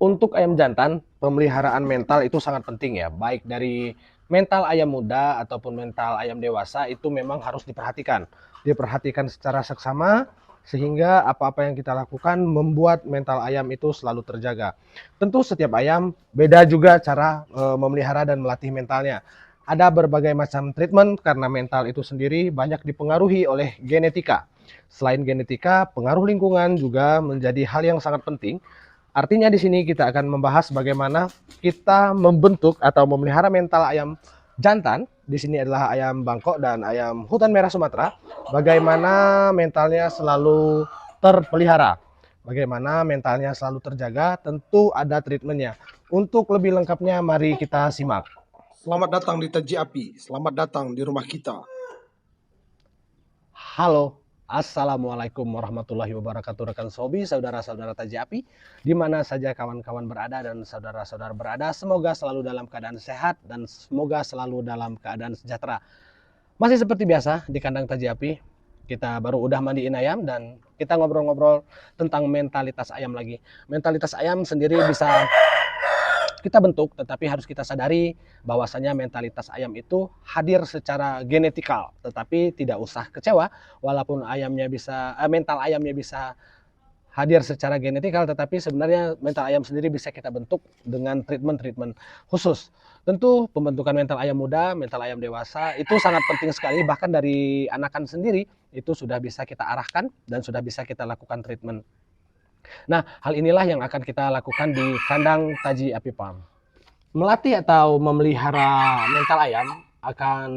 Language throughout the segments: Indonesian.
Untuk ayam jantan, pemeliharaan mental itu sangat penting ya. Baik dari mental ayam muda ataupun mental ayam dewasa itu memang harus diperhatikan. Diperhatikan secara seksama sehingga apa-apa yang kita lakukan membuat mental ayam itu selalu terjaga. Tentu setiap ayam beda juga cara memelihara dan melatih mentalnya. Ada berbagai macam treatment karena mental itu sendiri banyak dipengaruhi oleh genetika. Selain genetika, pengaruh lingkungan juga menjadi hal yang sangat penting. Artinya di sini kita akan membahas bagaimana kita membentuk atau memelihara mental ayam jantan. Di sini adalah ayam Bangkok dan ayam hutan merah Sumatera. Bagaimana mentalnya selalu terpelihara. Bagaimana mentalnya selalu terjaga, tentu ada treatmentnya. Untuk lebih lengkapnya, mari kita simak. Selamat datang di Taji Api, selamat datang di rumah kita. Halo, Assalamualaikum warahmatullahi wabarakatuh rekan Sobi, saudara-saudara Taji Api, di mana saja kawan-kawan berada dan saudara-saudara berada, semoga selalu dalam keadaan sehat dan semoga selalu dalam keadaan sejahtera. Masih seperti biasa di kandang Taji Api, kita baru udah mandiin ayam dan kita ngobrol-ngobrol tentang mentalitas ayam lagi. Mentalitas ayam sendiri bisa kita bentuk, tetapi harus kita sadari bahwasanya mentalitas ayam itu hadir secara genetikal, tetapi tidak usah kecewa walaupun mental ayamnya bisa hadir secara genetikal, tetapi sebenarnya mental ayam sendiri bisa kita bentuk dengan treatment khusus. Tentu pembentukan mental ayam muda, mental ayam dewasa itu sangat penting sekali, bahkan dari anakan sendiri itu sudah bisa kita arahkan dan sudah bisa kita lakukan treatment. Nah, hal inilah yang akan kita lakukan di kandang Taji Api Farm. Melatih atau memelihara mental ayam akan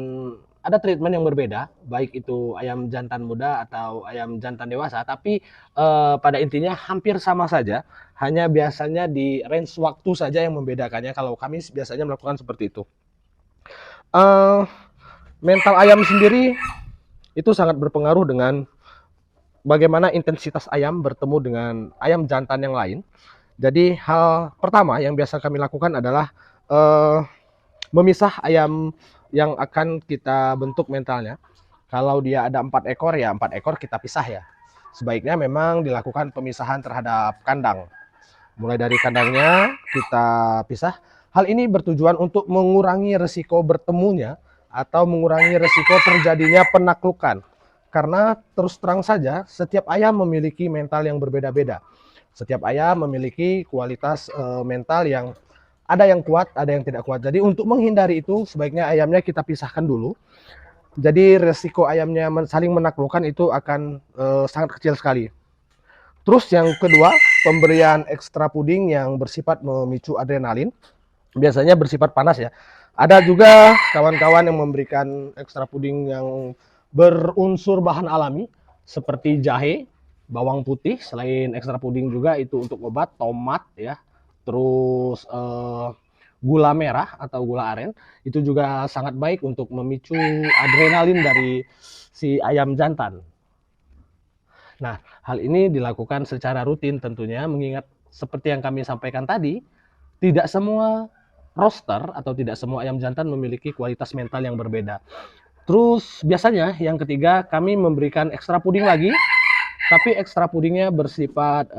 ada treatment yang berbeda, baik itu ayam jantan muda atau ayam jantan dewasa, tapi pada intinya hampir sama saja, hanya biasanya di range waktu saja yang membedakannya. Kalau kami biasanya melakukan seperti itu. Mental ayam sendiri itu sangat berpengaruh dengan bagaimana intensitas ayam bertemu dengan ayam jantan yang lain. Jadi hal pertama yang biasa kami lakukan adalah memisah ayam yang akan kita bentuk mentalnya. Kalau dia ada 4 ekor, ya 4 ekor kita pisah ya. Sebaiknya memang dilakukan pemisahan terhadap kandang. Mulai dari kandangnya kita pisah. Hal ini bertujuan untuk mengurangi resiko bertemunya atau mengurangi resiko terjadinya penaklukan. Karena terus terang saja, setiap ayam memiliki mental yang berbeda-beda. Setiap ayam memiliki kualitas mental yang ada yang kuat, ada yang tidak kuat. Jadi untuk menghindari itu, sebaiknya ayamnya kita pisahkan dulu. Jadi resiko ayamnya saling menaklukkan itu akan sangat kecil sekali. Terus yang kedua, pemberian ekstra puding yang bersifat memicu adrenalin. Biasanya bersifat panas ya. Ada juga kawan-kawan yang memberikan ekstra puding yang berunsur bahan alami seperti jahe, bawang putih. Selain ekstra puding juga itu untuk obat, tomat ya. Terus gula merah atau gula aren itu juga sangat baik untuk memicu adrenalin dari si ayam jantan. Nah, hal ini dilakukan secara rutin tentunya, mengingat seperti yang kami sampaikan tadi, tidak semua roster atau tidak semua ayam jantan memiliki kualitas mental yang berbeda. Terus biasanya yang ketiga kami memberikan ekstra puding lagi, tapi ekstra pudingnya bersifat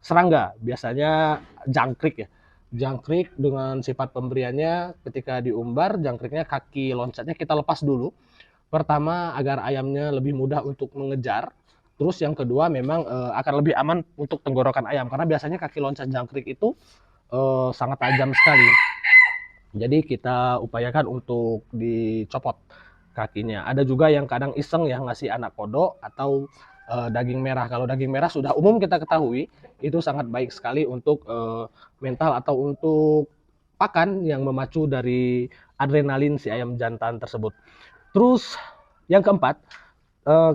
serangga, biasanya jangkrik ya. Jangkrik dengan sifat pemberiannya ketika diumbar, jangkriknya kaki loncatnya kita lepas dulu. Pertama agar ayamnya lebih mudah untuk mengejar. Terus yang kedua memang akan lebih aman untuk tenggorokan ayam karena biasanya kaki loncat jangkrik itu sangat tajam sekali. Jadi kita upayakan untuk dicopot kakinya. Ada juga yang kadang iseng ya ngasih anak kodok atau daging merah. Kalau daging merah sudah umum kita ketahui itu sangat baik sekali untuk mental atau untuk pakan yang memacu dari adrenalin si ayam jantan tersebut. Terus yang keempat,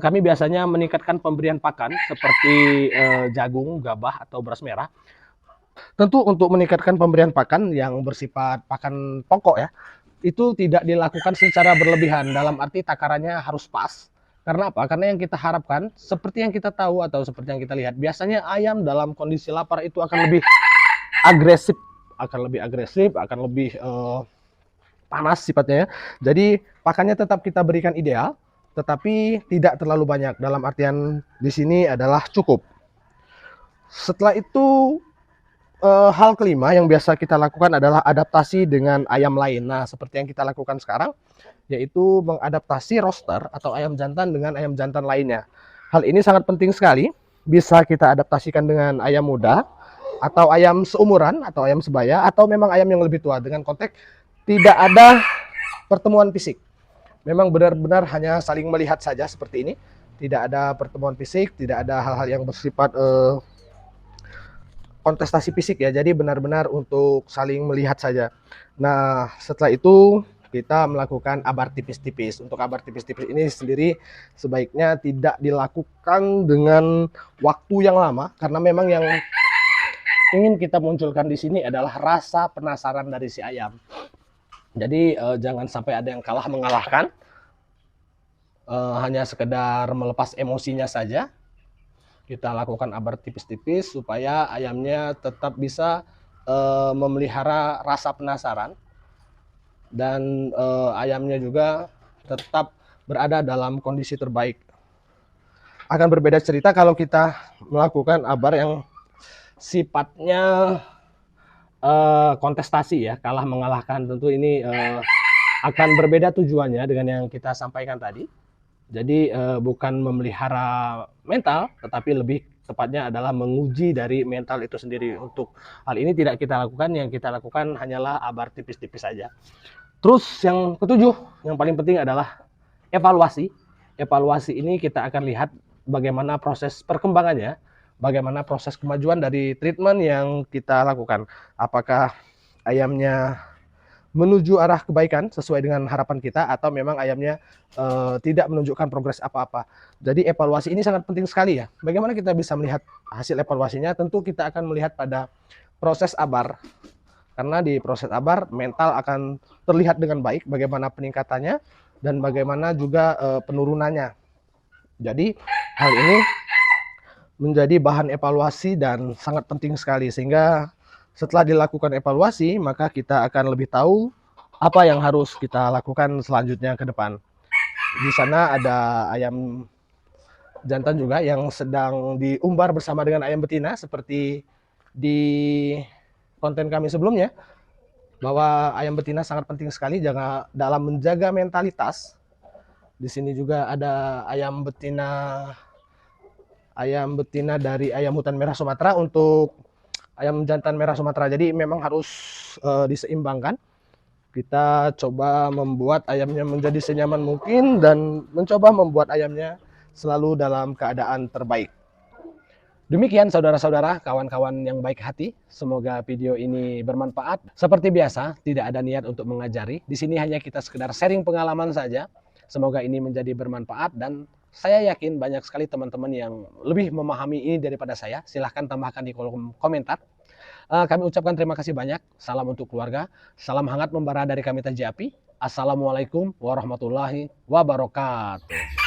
kami biasanya meningkatkan pemberian pakan seperti jagung, gabah atau beras merah. Tentu untuk meningkatkan pemberian pakan yang bersifat pakan pokok ya, itu tidak dilakukan secara berlebihan, dalam arti takarannya harus pas. Karena apa? Karena yang kita harapkan, seperti yang kita tahu atau seperti yang kita lihat, biasanya ayam dalam kondisi lapar itu akan lebih agresif, akan lebih panas sifatnya ya. Jadi pakannya tetap kita berikan ideal, tetapi tidak terlalu banyak. Dalam artian di sini adalah cukup. Setelah itu hal kelima yang biasa kita lakukan adalah adaptasi dengan ayam lain. Nah, seperti yang kita lakukan sekarang, yaitu mengadaptasi roster atau ayam jantan dengan ayam jantan lainnya. Hal ini sangat penting sekali. Bisa kita adaptasikan dengan ayam muda, atau ayam seumuran, atau ayam sebaya, atau memang ayam yang lebih tua. Dengan konteks tidak ada pertemuan fisik. Memang benar-benar hanya saling melihat saja seperti ini. Tidak ada pertemuan fisik, tidak ada hal-hal yang bersifat kontestasi fisik ya. Jadi benar-benar untuk saling melihat saja. Nah, setelah itu kita melakukan abar tipis-tipis. Untuk abar tipis-tipis ini sendiri sebaiknya tidak dilakukan dengan waktu yang lama, karena memang yang ingin kita munculkan di sini adalah rasa penasaran dari si ayam. Jadi jangan sampai ada yang kalah mengalahkan, hanya sekedar melepas emosinya saja. Kita lakukan abar tipis-tipis supaya ayamnya tetap bisa memelihara rasa penasaran, dan ayamnya juga tetap berada dalam kondisi terbaik. Akan berbeda cerita kalau kita melakukan abar yang sifatnya kontestasi ya, kalah mengalahkan. Tentu ini akan berbeda tujuannya dengan yang kita sampaikan tadi. Jadi bukan memelihara mental, tetapi lebih tepatnya adalah menguji dari mental itu sendiri. Untuk hal ini tidak kita lakukan, yang kita lakukan hanyalah abar tipis-tipis saja. Terus yang ketujuh, yang paling penting adalah evaluasi. Evaluasi ini kita akan lihat bagaimana proses perkembangannya, bagaimana proses kemajuan dari treatment yang kita lakukan. Apakah ayamnya menuju arah kebaikan sesuai dengan harapan kita, atau memang ayamnya tidak menunjukkan progres apa-apa. Jadi evaluasi ini sangat penting sekali ya. Bagaimana kita bisa melihat hasil evaluasinya? Tentu kita akan melihat pada proses abar. Karena di proses abar mental akan terlihat dengan baik bagaimana peningkatannya dan bagaimana juga penurunannya. Jadi hal ini menjadi bahan evaluasi dan sangat penting sekali, sehingga setelah dilakukan evaluasi, maka kita akan lebih tahu apa yang harus kita lakukan selanjutnya ke depan. Di sana ada ayam jantan juga yang sedang diumbar bersama dengan ayam betina, seperti di konten kami sebelumnya, bahwa ayam betina sangat penting sekali dalam menjaga mentalitas. Di sini juga ada ayam betina dari ayam hutan merah Sumatera untuk ayam jantan merah Sumatera. Jadi memang harus diseimbangkan. Kita coba membuat ayamnya menjadi senyaman mungkin dan mencoba membuat ayamnya selalu dalam keadaan terbaik. Demikian saudara-saudara, kawan-kawan yang baik hati. Semoga video ini bermanfaat. Seperti biasa, tidak ada niat untuk mengajari. Di sini hanya kita sekedar sharing pengalaman saja. Semoga ini menjadi bermanfaat, dan saya yakin banyak sekali teman-teman yang lebih memahami ini daripada saya. Silahkan tambahkan di kolom komentar. Kami ucapkan terima kasih banyak. Salam untuk keluarga. Salam hangat membara dari kami Taji Api. Assalamualaikum warahmatullahi wabarakatuh.